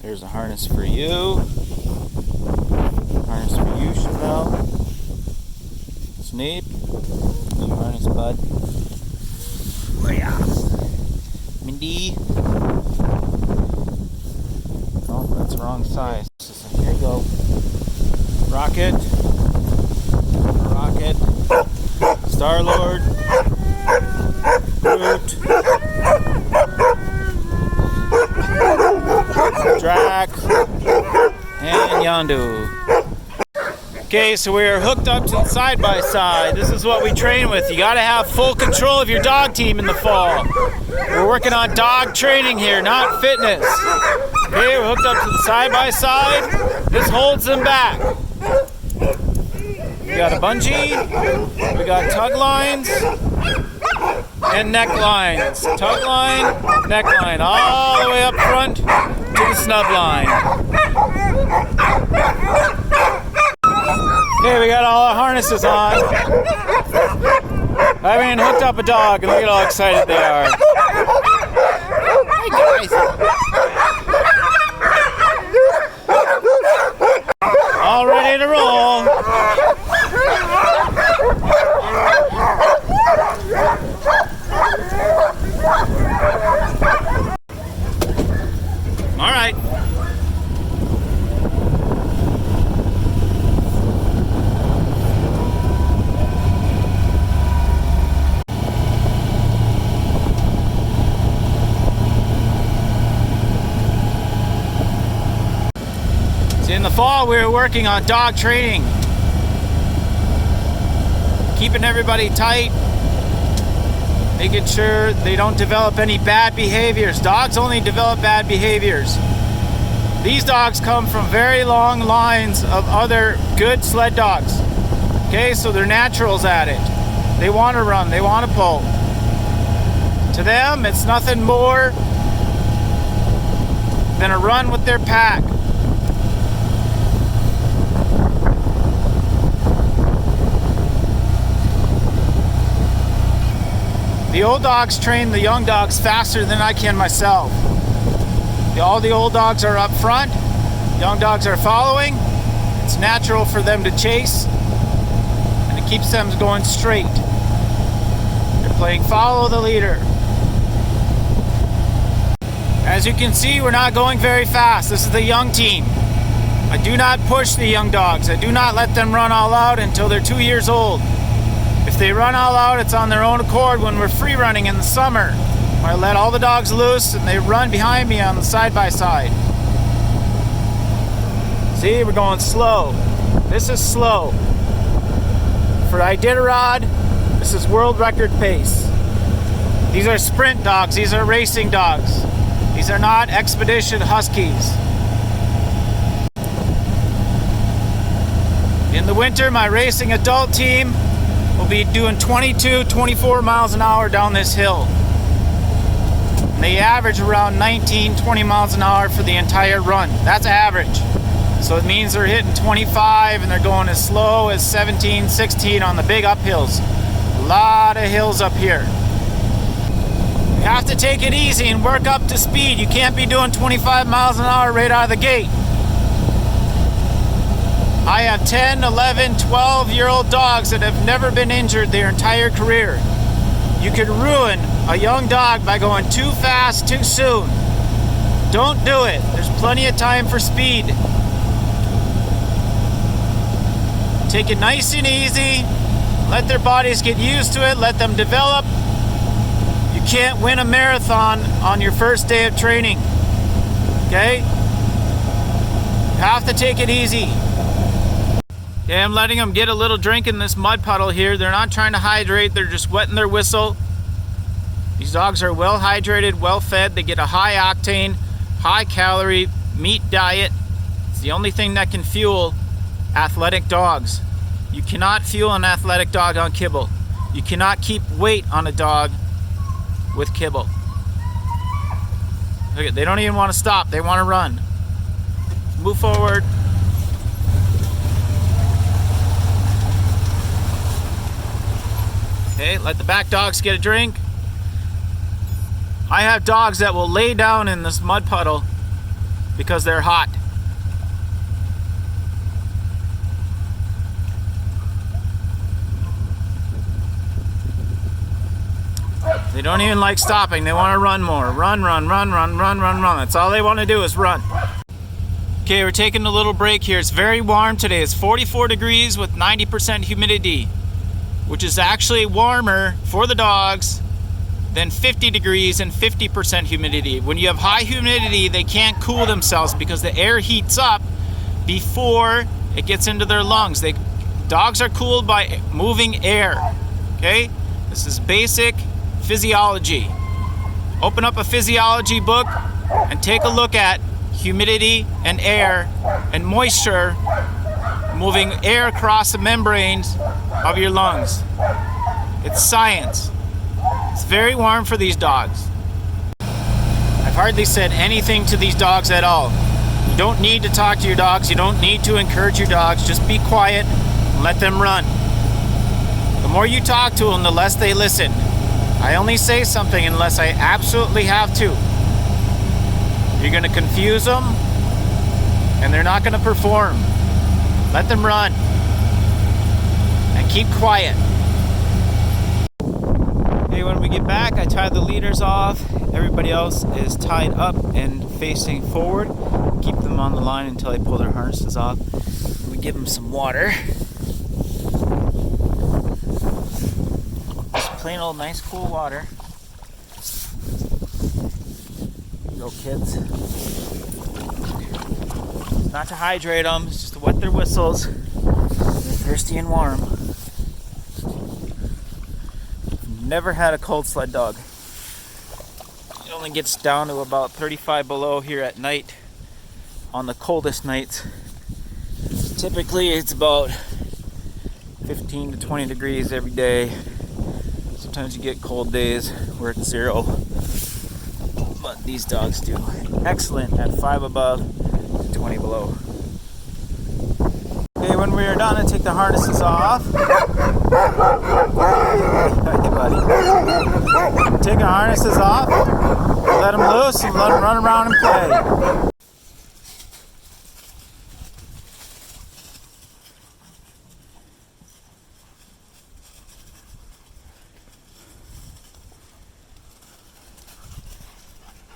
There's a harness for you. Harness for you, Chevelle. Snape. New harness, bud. Oh yeah. Mindy. Oh, that's the wrong size. Here you go. Rocket. Rocket. Star-Lord. Groot. Drac. And Yondu. Okay, so we are hooked up to the side-by-side. This is what we train with. You gotta have full control of your dog team in the fall. We're working on dog training here, not fitness. Okay, we're hooked up to the side-by-side. This holds them back. We got a bungee, we got tug lines, and neck lines. Tug line, neck line, all the way up front to the snub line. Okay, we got all our harnesses on. I haven't even hooked up a dog, and look at how excited they are. Hey guys. All ready to roll. All right. In the fall, we were working on dog training, keeping everybody tight, making sure they don't develop any bad behaviors. Dogs only develop bad behaviors. These dogs come from very long lines of other good sled dogs. Okay, so they're naturals at it. They want to run, they want to pull. To them, it's nothing more than a run with their pack. The old dogs train the young dogs faster than I can myself. All the old dogs are up front, young dogs are following. It's natural for them to chase, and it keeps them going straight. They're playing follow the leader. As you can see, we're not going very fast. This is the young team. I do not push the young dogs. I do not let them run all out until they're 2 years old. If they run all out, it's on their own accord when we're free running in the summer. I let all the dogs loose and they run behind me on the side-by-side. See, we're going slow. This is slow. For Iditarod, this is world record pace. These are sprint dogs, these are racing dogs. These are not expedition huskies. In the winter, my racing adult team will be doing 22, 24 miles an hour down this hill. And they average around 19, 20 miles an hour for the entire run. That's average. So it means they're hitting 25 and they're going as slow as 17, 16 on the big uphills. A lot of hills up here. You have to take it easy and work up to speed. You can't be doing 25 miles an hour right out of the gate. I have 10, 11, 12-year-old dogs that have never been injured their entire career. You could ruin a young dog by going too fast too soon. Don't do it. There's plenty of time for speed. Take it nice and easy. Let their bodies get used to it. Let them develop. You can't win a marathon on your first day of training. Okay? You have to take it easy. Okay, I'm letting them get a little drink in this mud puddle here. They're not trying to hydrate, they're just wetting their whistle. These dogs are well hydrated, well fed. They get a high octane, high calorie meat diet. It's the only thing that can fuel athletic dogs. You cannot fuel an athletic dog on kibble. You cannot keep weight on a dog with kibble. Look at, they don't even want to stop, they want to run. Move forward. Okay, let the back dogs get a drink. I have dogs that will lay down in this mud puddle because they're hot. They don't even like stopping. They want to run more. Run, run, run, run, run, run, run. That's all they want to do is run. Okay, we're taking a little break here. It's very warm today. It's 44 degrees with 90% humidity, which is actually warmer for the dogs than 50 degrees and 50% humidity. When you have high humidity, they can't cool themselves because the air heats up before it gets into their lungs. Dogs are cooled by moving air. Okay? This is basic physiology. Open up a physiology book and take a look at humidity and air and moisture moving air across the membranes of your lungs. It's science. It's very warm for these dogs. I've hardly said anything to these dogs at all. You don't need to talk to your dogs. You don't need to encourage your dogs. Just be quiet and let them run. The more you talk to them, the less they listen. I only say something unless I absolutely have to. You're going to confuse them, and they're not going to perform. Let them run, and keep quiet. Okay, when we get back, I tie the leaders off. Everybody else is tied up and facing forward. Keep them on the line until I pull their harnesses off. We give them some water. Plain old nice cool water. Go kids. Not to hydrate them, it's just to wet their whistles. They're thirsty and warm. Never had a cold sled dog. It only gets down to about 35 below here at night on the coldest nights. Typically it's about 15 to 20 degrees every day. Sometimes you get cold days where it's 0, but these dogs do excellent at 5 above, 20 below. Okay, when we are done, I take the harnesses off. Hey, buddy. Take the harnesses off, let them loose, and let them run around and play.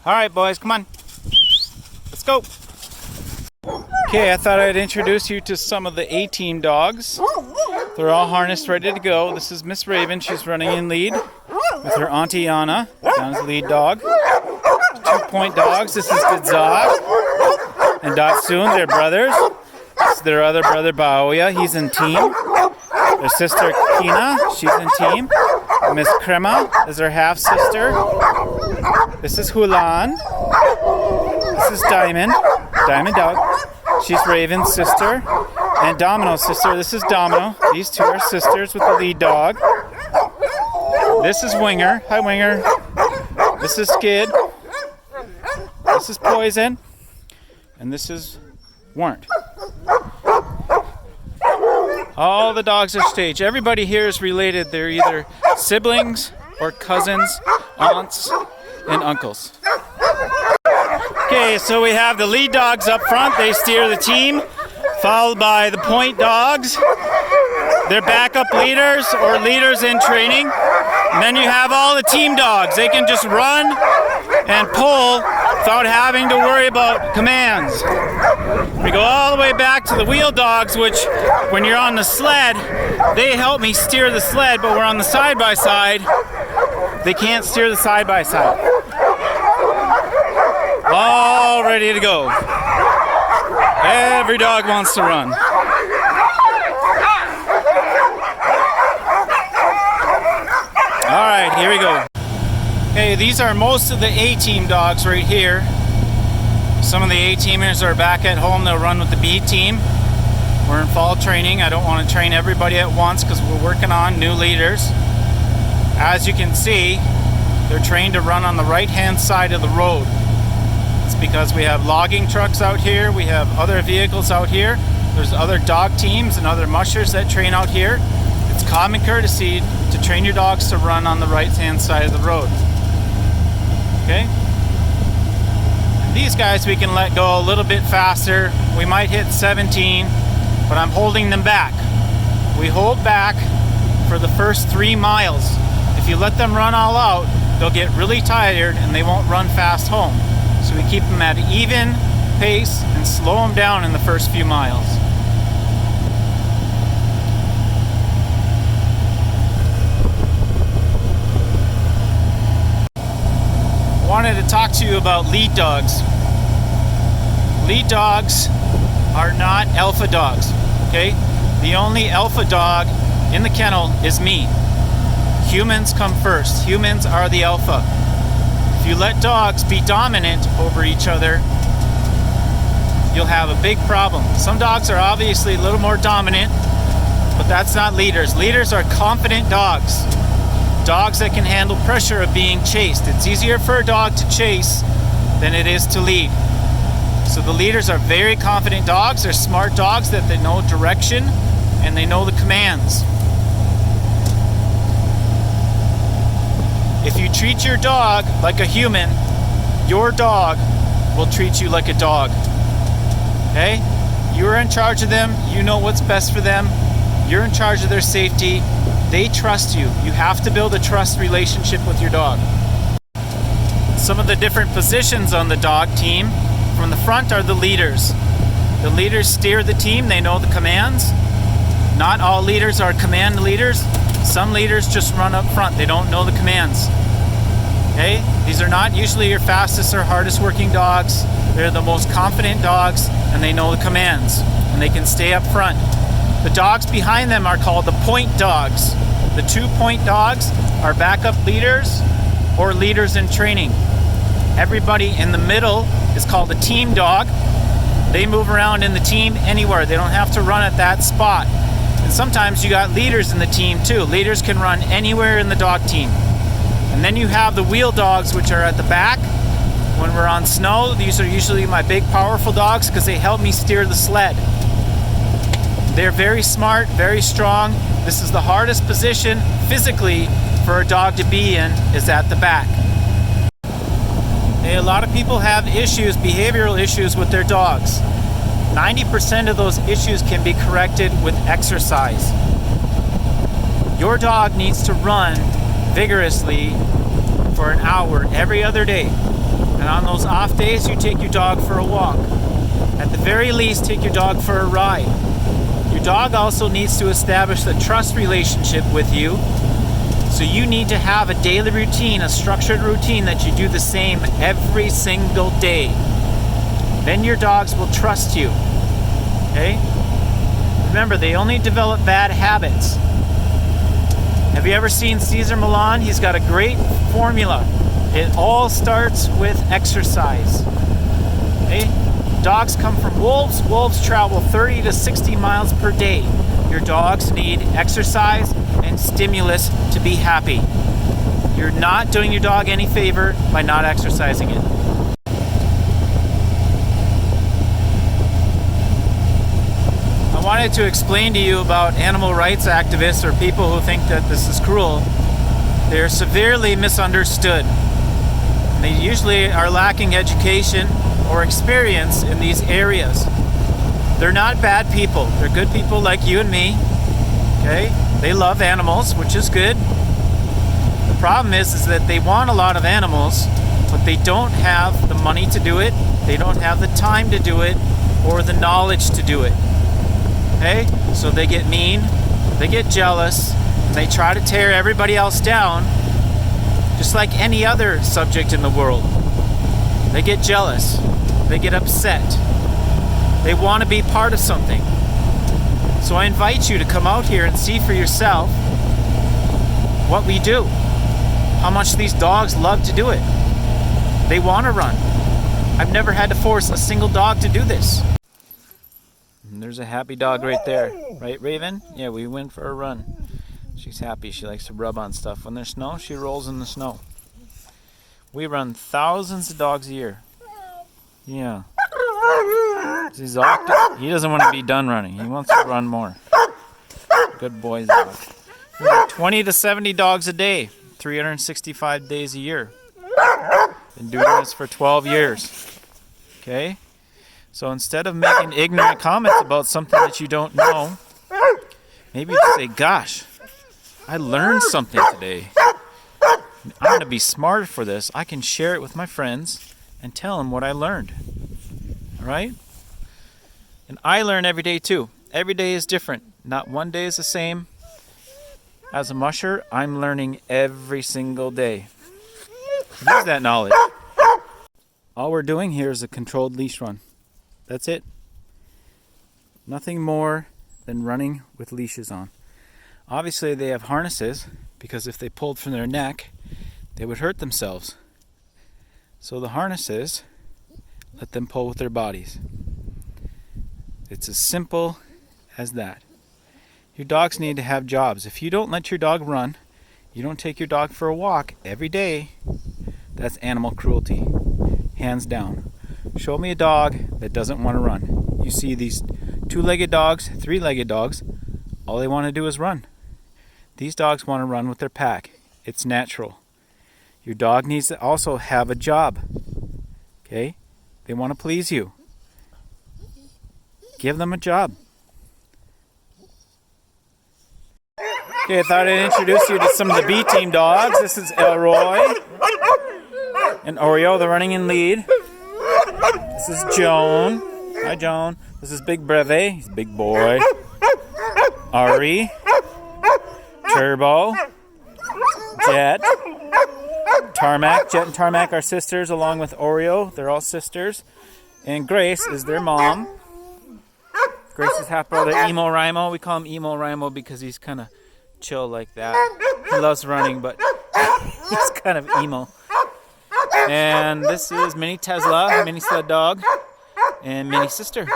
All right, boys, come on. Let's go. Okay, I thought I'd introduce you to some of the A-team dogs. They're all harnessed, ready to go. This is Miss Raven. She's running in lead with her Auntie Anna. Anna's the lead dog. 2-point dogs. This is Gadzog and Datsun. They're brothers. This is their other brother, Baoya. He's in team. Their sister, Kina. She's in team. Miss Crema is her half-sister. This is Hulan. This is Diamond Dog. She's Raven's sister. And Domino's sister. This is Domino. These two are sisters with the lead dog. This is Winger. Hi, Winger. This is Skid. This is Poison. And this is Warrant. All the dogs are staged. Everybody here is related. They're either siblings or cousins, aunts, and uncles. Okay, so we have the lead dogs up front. They steer the team, followed by the point dogs. They're backup leaders or leaders in training. And then you have all the team dogs. They can just run and pull without having to worry about commands. We go all the way back to the wheel dogs, which when you're on the sled, they help me steer the sled, but we're on the side-by-side. They can't steer the side-by-side. All ready to go. Every dog wants to run. All right, here we go. Okay, these are most of the A-team dogs right here. Some of the A-teamers are back at home. They'll run with the B team. We're in fall training. I don't want to train everybody at once because we're working on new leaders. As you can see, they're trained to run on the right-hand side of the road. It's because we have logging trucks out here. We have other vehicles out here. There's other dog teams and other mushers that train out here. It's common courtesy to train your dogs to run on the right-hand side of the road. Okay? These guys we can let go a little bit faster. We might hit 17, but I'm holding them back. We hold back for the first 3 miles. If you let them run all out, they'll get really tired and they won't run fast home. So we keep them at an even pace and slow them down in the first few miles. Wanted to talk to you about lead dogs. Lead dogs are not alpha dogs, okay? The only alpha dog in the kennel is me. Humans come first. Humans are the alpha. If you let dogs be dominant over each other, you'll have a big problem. Some dogs are obviously a little more dominant, but that's not leaders. Leaders are confident dogs. Dogs that can handle pressure of being chased. It's easier for a dog to chase than it is to lead. So the leaders are very confident dogs. They're smart dogs that they know direction and they know the commands. If you treat your dog like a human, your dog will treat you like a dog. Okay? You're in charge of them. You know what's best for them. You're in charge of their safety. They trust you. You have to build a trust relationship with your dog. Some of the different positions on the dog team, from the front are the leaders. The leaders steer the team. They know the commands. Not all leaders are command leaders. Some leaders just run up front. They don't know the commands. Okay? These are not usually your fastest or hardest working dogs. They're the most confident dogs and they know the commands and they can stay up front. The dogs behind them are called the point dogs. The 2-point dogs are backup leaders or leaders in training. Everybody in the middle is called a team dog. They move around in the team anywhere. They don't have to run at that spot. And sometimes you got leaders in the team too. Leaders can run anywhere in the dog team. And then you have the wheel dogs, which are at the back. When we're on snow, these are usually my big powerful dogs because they help me steer the sled. They're very smart, very strong. This is the hardest position physically for a dog to be in, is at the back. Okay, a lot of people have issues, behavioral issues with their dogs. 90% of those issues can be corrected with exercise. Your dog needs to run vigorously for an hour every other day. And on those off days, you take your dog for a walk. At the very least, take your dog for a ride. Your dog also needs to establish a trust relationship with you. So you need to have a daily routine, a structured routine that you do the same every single day. Then your dogs will trust you. Okay? Remember, they only develop bad habits. Have you ever seen Cesar Millan? He's got a great formula. It all starts with exercise. Okay? Dogs come from wolves. Wolves travel 30 to 60 miles per day. Your dogs need exercise and stimulus to be happy. You're not doing your dog any favor by not exercising it. I wanted to explain to you about animal rights activists or people who think that this is cruel. They're severely misunderstood. They usually are lacking education or experience in these areas. They're not bad people. They're good people like you and me. Okay? They love animals, which is good. The problem is that they want a lot of animals, but they don't have the money to do it. They don't have the time to do it or the knowledge to do it. Okay? So they get mean, they get jealous, and they try to tear everybody else down, just like any other subject in the world. They get jealous. They get upset. They want to be part of something. So I invite you to come out here and see for yourself what we do. How much these dogs love to do it. They want to run. I've never had to force a single dog to do this. And there's a happy dog right there. Right, Raven? Yeah, we went for a run. She's happy. She likes to rub on stuff. When there's snow, she rolls in the snow. We run thousands of dogs a year. Yeah. He doesn't want to be done running. He wants to run more. Good boy, dog. 20 to 70 dogs a day, 365 days a year. Been doing this for 12 years. Okay? So instead of making ignorant comments about something that you don't know, maybe you say, gosh, I learned something today. I'm going to be smarter for this. I can share it with my friends and tell them what I learned. All right? And I learn every day too. Every day is different. Not one day is the same. As a musher, I'm learning every single day. Use that knowledge. All we're doing here is a controlled leash run. That's it. Nothing more than running with leashes on. Obviously they have harnesses, because if they pulled from their neck, they would hurt themselves. So the harnesses let them pull with their bodies. It's as simple as that. Your dogs need to have jobs. If you don't let your dog run, you don't take your dog for a walk every day, that's animal cruelty. Hands down. Show me a dog that doesn't want to run. You see these two-legged dogs, three-legged dogs, all they want to do is run. These dogs want to run with their pack. It's natural. Your dog needs to also have a job. Okay? They want to please you. Give them a job. Okay, I thought I'd introduce you to some of the B team dogs. This is Elroy and Oreo, they're running in lead. This is Joan. Hi, Joan. This is Big Breve. He's a big boy. Ari. Turbo. Jet. Tarmac. Jet and Tarmac are sisters along with Oreo. They're all sisters. And Grace is their mom. Grace is half brother Emo Rimo. We call him Emo Rimo because he's kind of chill like that. He loves running, but he's kind of emo. And this is Mini Tesla, Mini Sled dog, and Mini Sister.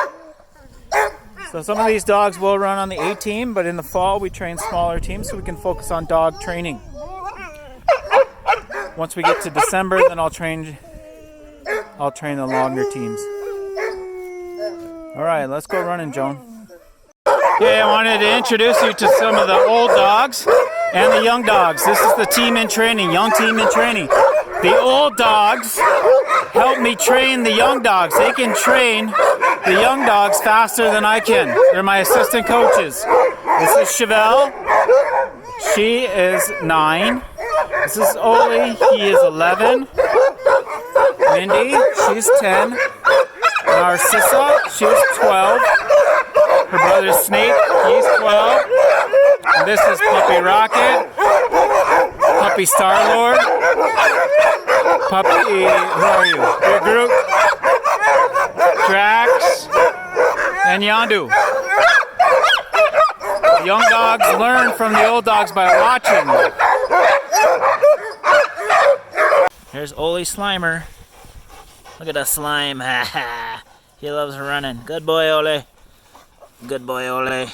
So some of these dogs will run on the A team, but in the fall we train smaller teams so we can focus on dog training. Once we get to December, then I'll train the longer teams. All right, let's go running, Joan. Okay, I wanted to introduce you to some of the old dogs and the young dogs. This is the team in training, young team in training. The old dogs help me train the young dogs. They can train the young dogs faster than I can. They're my assistant coaches. This is Chevelle. She is 9. This is Oli. He is 11. Mindy, she's 10. Narcissa, she's 12. Her brother Snake, he's 12. And this is Puppy Rocket, Puppy Star-Lord, Puppy, who are you? Your group, Drax, and Yandu. The young dogs learn from the old dogs by watching. Here's Ole Slimer. Look at the slime. He loves running. Good boy, Ole. Good boy, Ole.